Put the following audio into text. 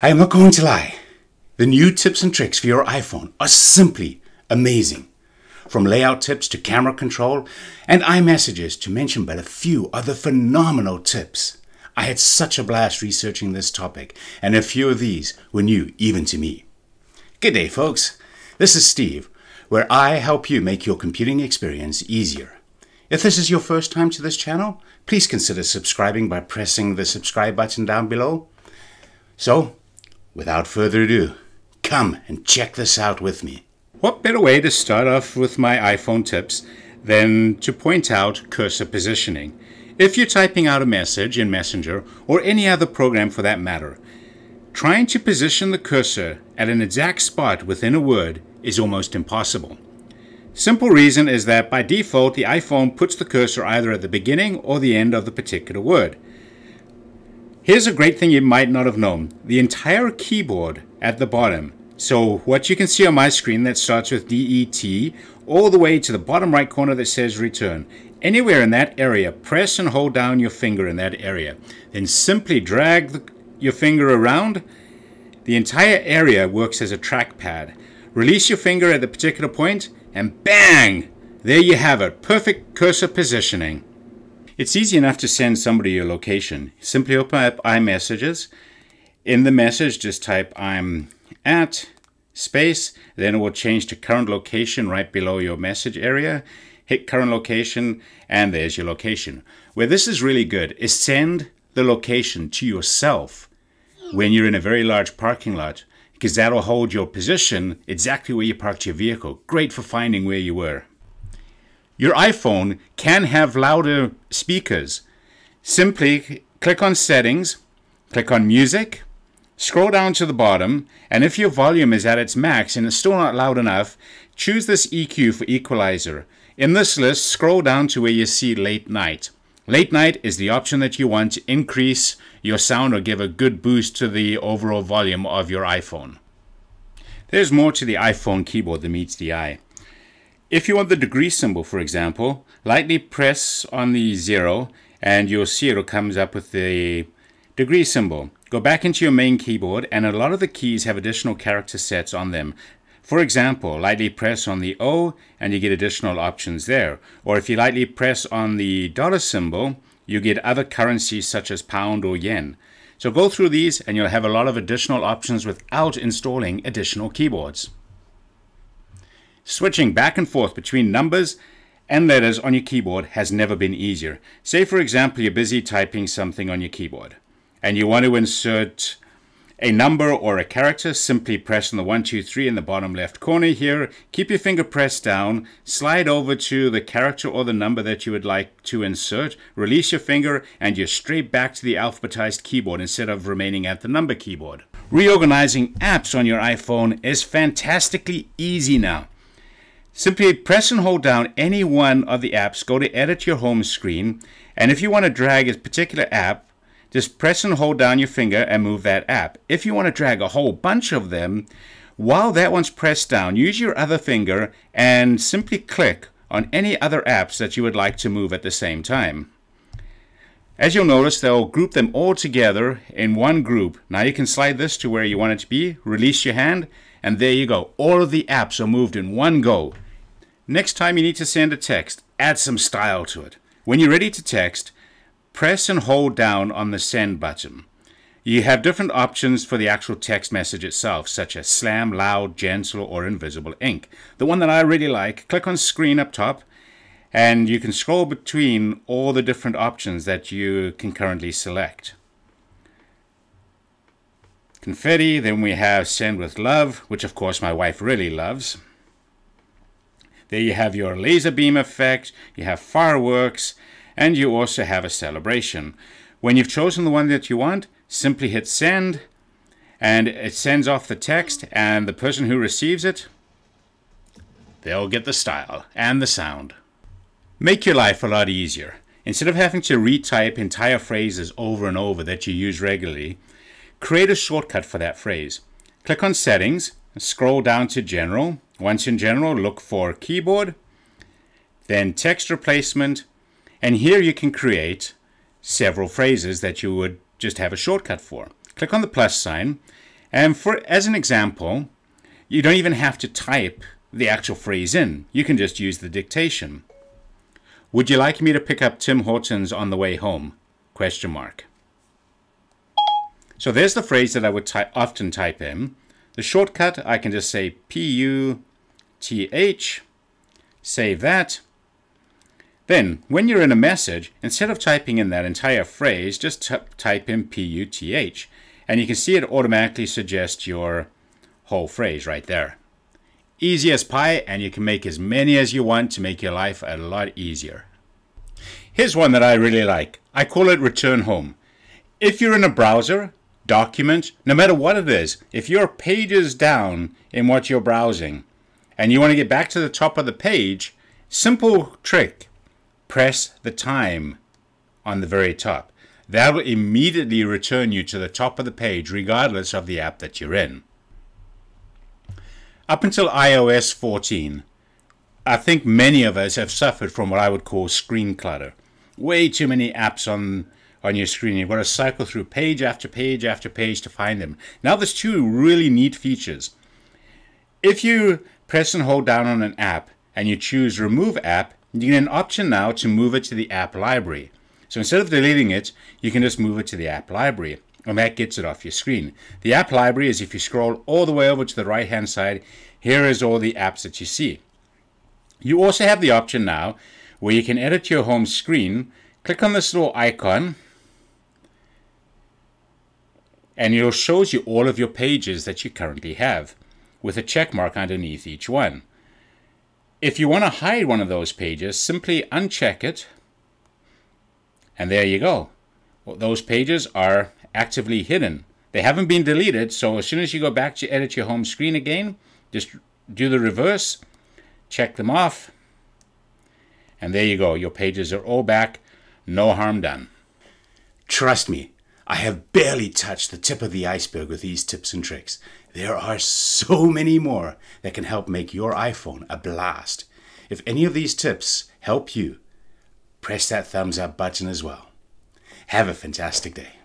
I am not going to lie. The new tips and tricks for your iPhone are simply amazing. From layout tips to camera control and iMessages, to mention but a few other phenomenal tips. I had such a blast researching this topic, and a few of these were new even to me. Good day, folks. This is Steve, where I help you make your computing experience easier. If this is your first time to this channel, please consider subscribing by pressing the subscribe button down below. So, without further ado, come and check this out with me. What better way to start off with my iPhone tips than to point out cursor positioning? If you're typing out a message in Messenger or any other program for that matter, trying to position the cursor at an exact spot within a word is almost impossible. Simple reason is that by default the iPhone puts the cursor either at the beginning or the end of the particular word. Here's a great thing you might not have known. The entire keyboard at the bottom, so what you can see on my screen that starts with DET, all the way to the bottom right corner that says return. Anywhere in that area, press and hold down your finger in that area. Then simply drag your finger around. The entire area works as a trackpad. Release your finger at the particular point and bang! There you have it. Perfect cursor positioning. It's easy enough to send somebody your location. Simply open up iMessages. In the message, just type "I'm at" space, then it will change to current location right below your message area. Hit current location, and there's your location. Where this is really good is send the location to yourself when you're in a very large parking lot, because that'll hold your position exactly where you parked your vehicle. Great for finding where you were. Your iPhone can have louder speakers. Simply click on Settings, click on Music, scroll down to the bottom, and if your volume is at its max and it's still not loud enough, choose this EQ for equalizer. In this list, scroll down to where you see Late Night. Late Night is the option that you want to increase your sound or give a good boost to the overall volume of your iPhone. There's more to the iPhone keyboard than meets the eye. If you want the degree symbol, for example, lightly press on the 0 and you'll see it comes up with the degree symbol. Go back into your main keyboard, and a lot of the keys have additional character sets on them. For example, lightly press on the O and you get additional options there. Or if you lightly press on the dollar symbol, you get other currencies such as pound or yen. So go through these and you'll have a lot of additional options without installing additional keyboards. Switching back and forth between numbers and letters on your keyboard has never been easier. Say, for example, you're busy typing something on your keyboard and you want to insert a number or a character. Simply press on the 1, 2, 3 in the bottom left corner here. Keep your finger pressed down. Slide over to the character or the number that you would like to insert. Release your finger and you're straight back to the alphabetized keyboard instead of remaining at the number keyboard. Reorganizing apps on your iPhone is fantastically easy now. Simply press and hold down any one of the apps, go to edit your home screen, and if you want to drag a particular app, just press and hold down your finger and move that app. If you want to drag a whole bunch of them, while that one's pressed down, use your other finger and simply click on any other apps that you would like to move at the same time. As you'll notice, they'll group them all together in one group. Now you can slide this to where you want it to be, release your hand, and there you go. All of the apps are moved in one go. Next time you need to send a text, add some style to it. When you're ready to text, press and hold down on the send button. You have different options for the actual text message itself, such as slam, loud, gentle, or invisible ink. The one that I really like, click on screen up top, and you can scroll between all the different options that you can currently select. Confetti, then we have send with love, which of course my wife really loves. There you have your laser beam effect, you have fireworks, and you also have a celebration. When you've chosen the one that you want, simply hit send, and it sends off the text, and the person who receives it, they'll get the style and the sound. Make your life a lot easier. Instead of having to retype entire phrases over and over that you use regularly, create a shortcut for that phrase. Click on Settings, scroll down to General. Once in General, look for Keyboard, then Text Replacement, and here you can create several phrases that you would just have a shortcut for. Click on the plus sign, And as an example, you don't even have to type the actual phrase in. You can just use the dictation. Would you like me to pick up Tim Hortons on the way home? Question mark. So there's the phrase that I would often type in. The shortcut, I can just say P-U-T-H, save that. Then, when you're in a message, instead of typing in that entire phrase, just type in P-U-T-H. And you can see it automatically suggests your whole phrase right there. Easy as pie, and you can make as many as you want to make your life a lot easier. Here's one that I really like. I call it return home. If you're in a browser, document, no matter what it is, if you're pages down in what you're browsing and you want to get back to the top of the page, simple trick, press the time on the very top. That will immediately return you to the top of the page regardless of the app that you're in. Up until iOS 14, I think many of us have suffered from what I would call screen clutter. Way too many apps on your screen. You've got to cycle through page after page after page to find them. Now there's two really neat features. If you press and hold down on an app and you choose Remove App, you get an option now to move it to the app library. So instead of deleting it, you can just move it to the app library, and that gets it off your screen. The app library is if you scroll all the way over to the right hand side, here is all the apps that you see. You also have the option now where you can edit your home screen. Click on this little icon and it shows you all of your pages that you currently have with a check mark underneath each one. If you want to hide one of those pages, simply uncheck it, and there you go. Well, those pages are actively hidden. They haven't been deleted, so as soon as you go back to edit your home screen again, just do the reverse, check them off, and there you go. Your pages are all back, no harm done. Trust me, I have barely touched the tip of the iceberg with these tips and tricks. There are so many more that can help make your iPhone a blast. If any of these tips help you, press that thumbs up button as well. Have a fantastic day.